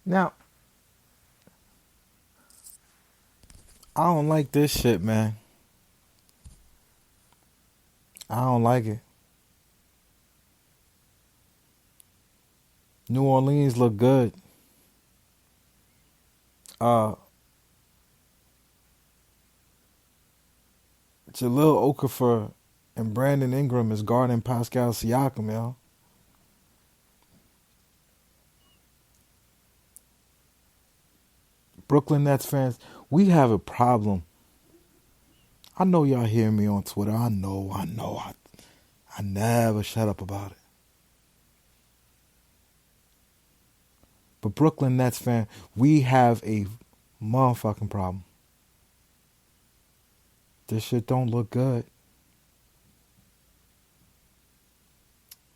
Now, I don't like this shit, man. I don't like it. New Orleans look good. Uh, Jalil Okafor and Brandon Ingram is guarding Pascal Siakam, yo. Brooklyn Nets fans, we have a problem. I know y'all hear me on Twitter. I know. I never shut up about it. But Brooklyn Nets fan, we have a motherfucking problem. This shit don't look good.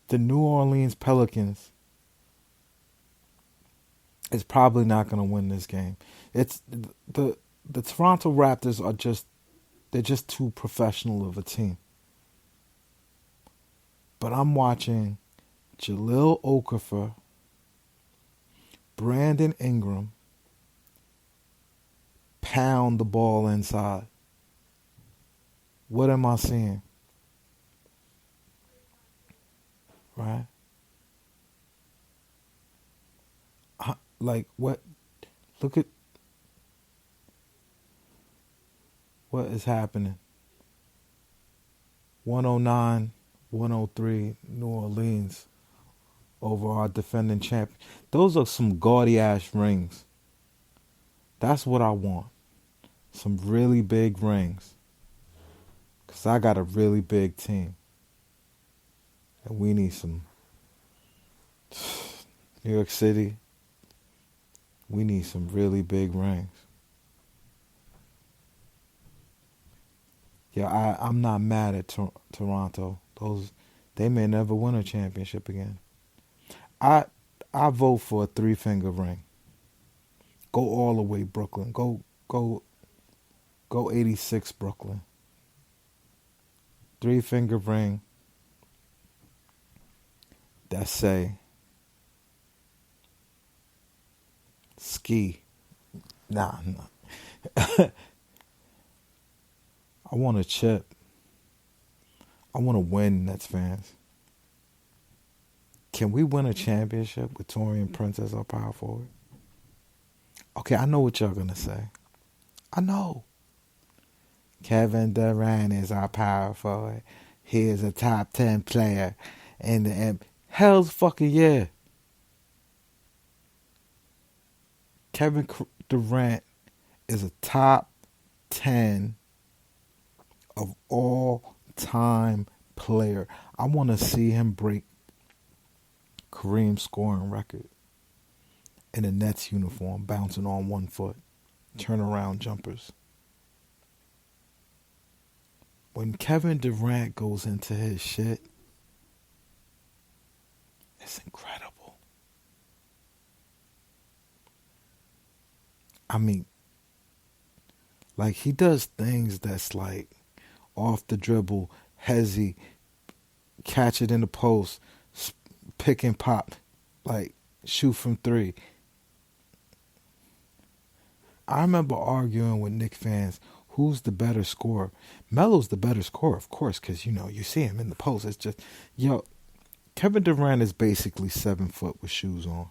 The New Orleans Pelicans is probably not going to win this game. It's the Toronto Raptors are they're just too professional of a team. But I'm watching Jalil Okafor, Brandon Ingram pound the ball inside. What am I seeing? Right? Like what? Look at what is happening. 109, 103, New Orleans over our defending champion. Those are some gaudy ass rings. That's what I want. Some really big rings. Because I got a really big team. And we need some. New York City, we need some really big rings. Yeah, I'm not mad at Toronto. They may never win a championship again. I vote for a 3-finger ring. Go all the way, Brooklyn. Go 86, Brooklyn. 3-finger ring. That say ski. Nah. I want a chip. I want to win, Nets fans. Can we win a championship with Taurean Prince as our power forward? Okay, I know what y'all gonna say. I know. Kevin Durant is our power forward. He is a top 10 player in the hell's fucking yeah. Kevin Durant is a top 10 of all time player. I want to see him break Kareem's scoring record in a Nets uniform, bouncing on one foot, turnaround jumpers. When Kevin Durant goes into his shit, it's incredible. I mean, like he does things that's like off the dribble, hezzy, catch it in the post, pick and pop, like shoot from 3. I remember arguing with Knicks fans, who's the better scorer? Melo's the better scorer, of course, because, you see him in the post. It's just, Kevin Durant is basically 7 foot with shoes on.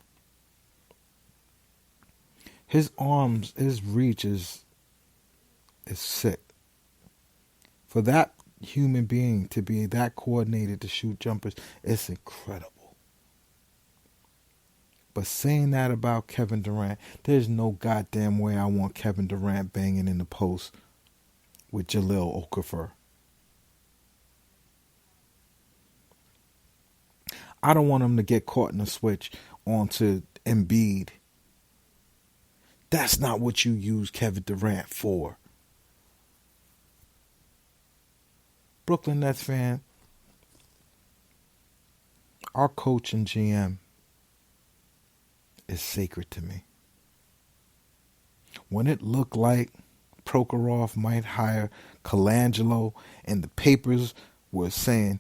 His arms, his reach is sick. For that human being to be that coordinated to shoot jumpers, it's incredible. But saying that about Kevin Durant, there's no goddamn way I want Kevin Durant banging in the post with Jalil Okafor. I don't want him to get caught in a switch onto Embiid. That's not what you use Kevin Durant for. Brooklyn Nets fan, our coach and GM is sacred to me. When it looked like Prokhorov might hire Colangelo and the papers were saying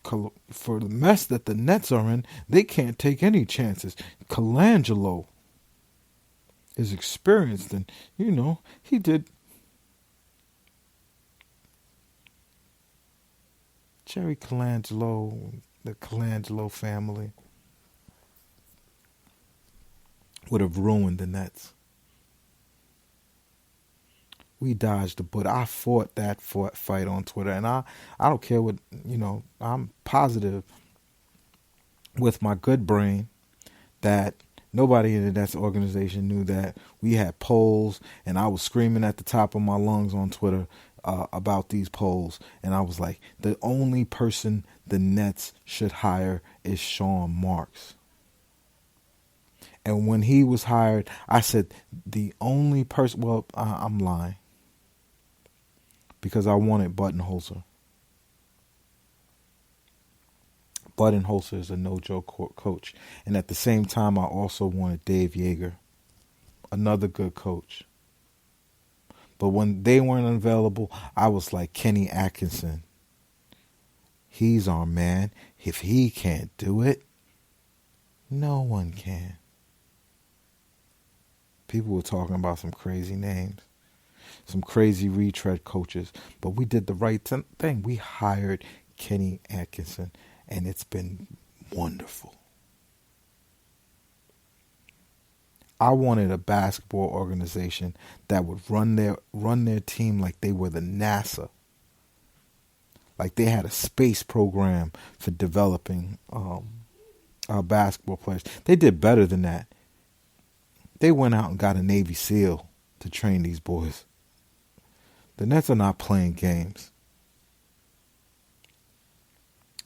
for the mess that the Nets are in, they can't take any chances. Colangelo is experienced, and he did. Jerry Colangelo, the Colangelo family would have ruined the Nets. We dodged the bullet. I fought that fight on Twitter, and I don't care what I'm positive with my good brain that nobody in the Nets organization knew that we had polls, and I was screaming at the top of my lungs on Twitter about these polls, and I was like, the only person the Nets should hire is Sean Marks. And when he was hired, I said the only person. Well, I'm lying because I wanted Budenholzer. Budenholzer is a no-joke coach, and at the same time, I also wanted Dave Yeager, another good coach. But when they weren't available, I was like, Kenny Atkinson. He's our man. If he can't do it, no one can. People were talking about some crazy names, some crazy retread coaches, but we did the right thing. We hired Kenny Atkinson, and it's been wonderful. I wanted a basketball organization that would run their team like they were the NASA, like they had a space program for developing our basketball players. They did better than that. They went out and got a Navy SEAL to train these boys. The Nets are not playing games,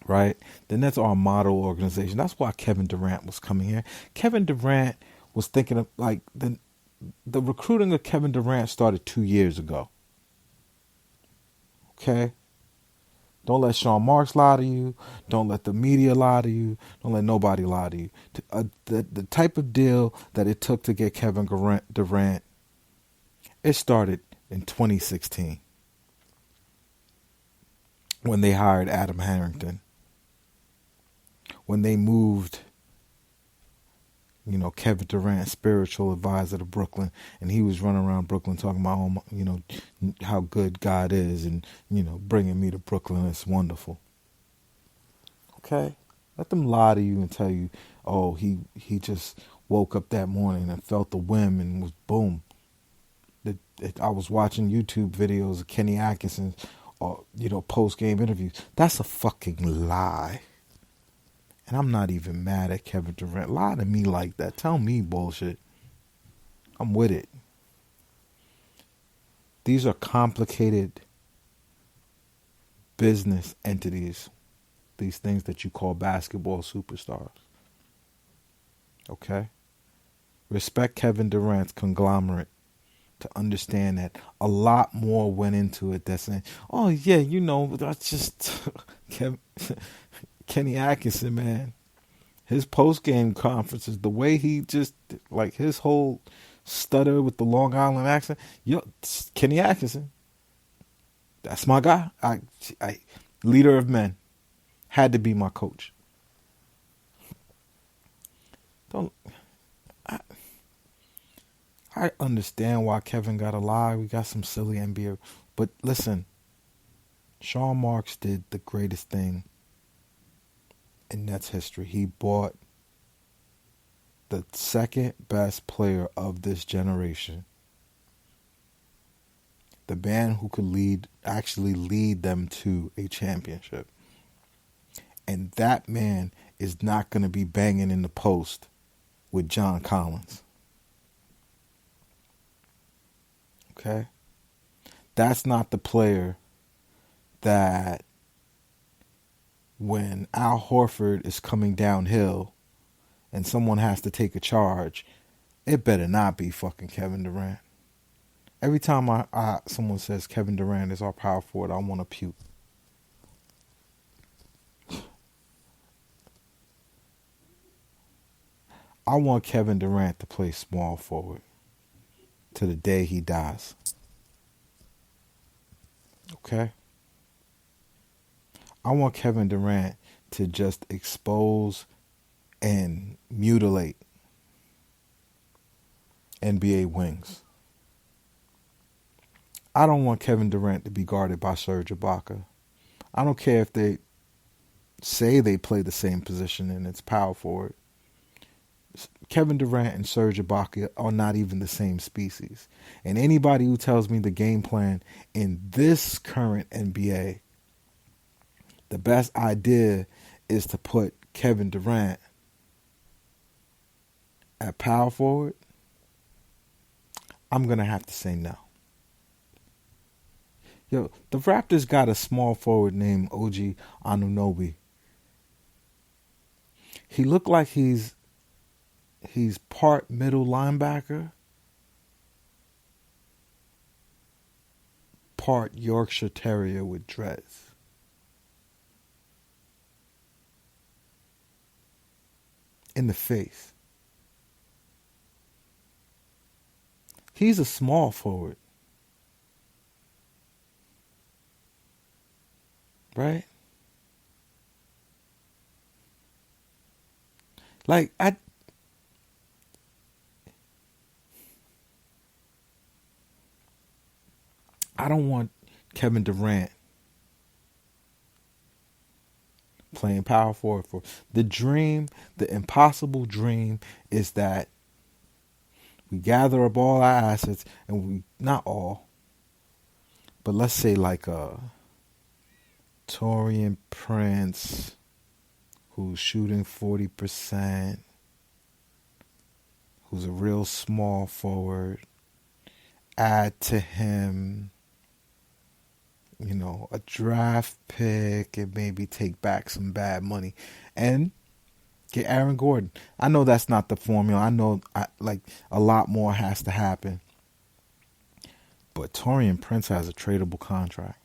right? The Nets are a model organization. That's why Kevin Durant was coming here. Kevin Durant was thinking of like the recruiting of Kevin Durant started 2 years ago. Okay? Don't let Sean Marks lie to you. Don't let the media lie to you. Don't let nobody lie to you. The type of deal that it took to get Kevin Durant, it started in 2016 when they hired Adam Harrington. When they moved, Kevin Durant, spiritual advisor to Brooklyn, and he was running around Brooklyn talking about, how good God is, and, bringing me to Brooklyn. It's wonderful. Okay? Let them lie to you and tell you, oh, he just woke up that morning and felt the whim and was boom. I was watching YouTube videos of Kenny Atkinson's, post-game interviews. That's a fucking lie. And I'm not even mad at Kevin Durant. Lie to me like that. Tell me bullshit. I'm with it. These are complicated business entities. These things that you call basketball superstars. Okay? Respect Kevin Durant's conglomerate to understand that a lot more went into it. That's saying, oh yeah, that's just Kenny Atkinson, man. His post-game conferences, the way he just, like his whole stutter with the Long Island accent, Kenny Atkinson. That's my guy. I leader of men. Had to be my coach. I understand why Kevin got a lie. We got some silly NBA. But listen, Sean Marks did the greatest thing in Nets history. He bought the second best player of this generation. The man who could actually lead them to a championship. And that man is not going to be banging in the post with John Collins. Okay? That's not the player that when Al Horford is coming downhill and someone has to take a charge, it better not be fucking Kevin Durant. Every time someone says Kevin Durant is our power forward, I want to puke. I want Kevin Durant to play small forward to the day he dies. Okay? I want Kevin Durant to just expose and mutilate NBA wings. I don't want Kevin Durant to be guarded by Serge Ibaka. I don't care if they say they play the same position and it's power forward. Kevin Durant and Serge Ibaka are not even the same species. And anybody who tells me the game plan in this current NBA, the best idea is to put Kevin Durant at power forward, I'm going to have to say no. Yo, the Raptors got a small forward named OG Anunoby. He looked like he's part middle linebacker, part Yorkshire Terrier with dreads. In the face. He's a small forward. Right? Like, I don't want Kevin Durant playing power forward. For the dream, the impossible dream is that we gather up all our assets and we, not all, but let's say like Taurean Prince, who's shooting 40%, who's a real small forward. Add to him, a draft pick and maybe take back some bad money and get Aaron Gordon. I know that's not the formula. I know a lot more has to happen. But Taurean Prince has a tradable contract.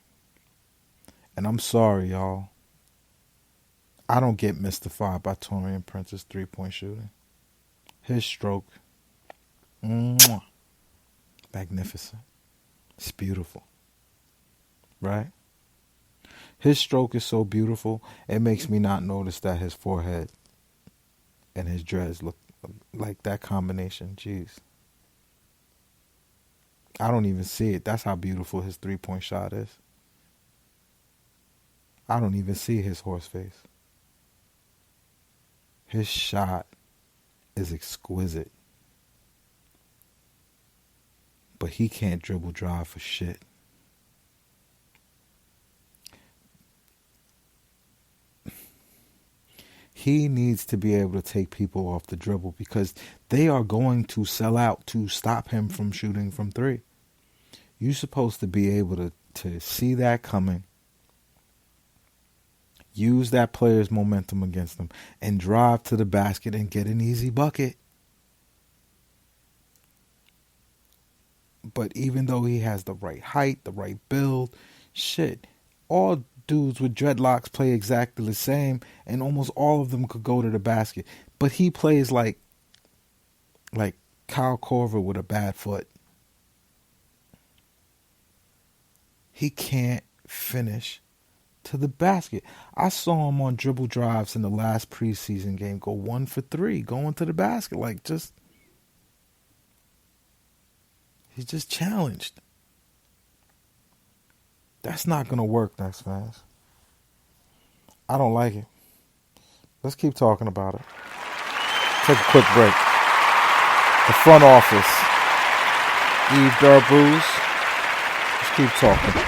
And I'm sorry, y'all. I don't get mystified by Taurean Prince's three-point shooting. His stroke, magnificent. It's beautiful. Right? His stroke is so beautiful, it makes me not notice that his forehead and his dreads look like that combination. Jeez. I don't even see it. That's how beautiful his three-point shot is. I don't even see his horse face. His shot is exquisite. But he can't dribble drive for shit. He needs to be able to take people off the dribble because they are going to sell out to stop him from shooting from three. You're supposed to be able to see that coming, use that player's momentum against them, and drive to the basket and get an easy bucket. But even though he has the right height, the right build, all dudes with dreadlocks play exactly the same, and almost all of them could go to the basket. But he plays like Kyle Korver with a bad foot. He can't finish to the basket. I saw him on dribble drives in the last preseason game go 1 for 3 going to the basket. He's just challenged. That's not going to work, Nets fans. I don't like it. Let's keep talking about it. Take a quick break. The front office. Yves Darbouze. Let's keep talking.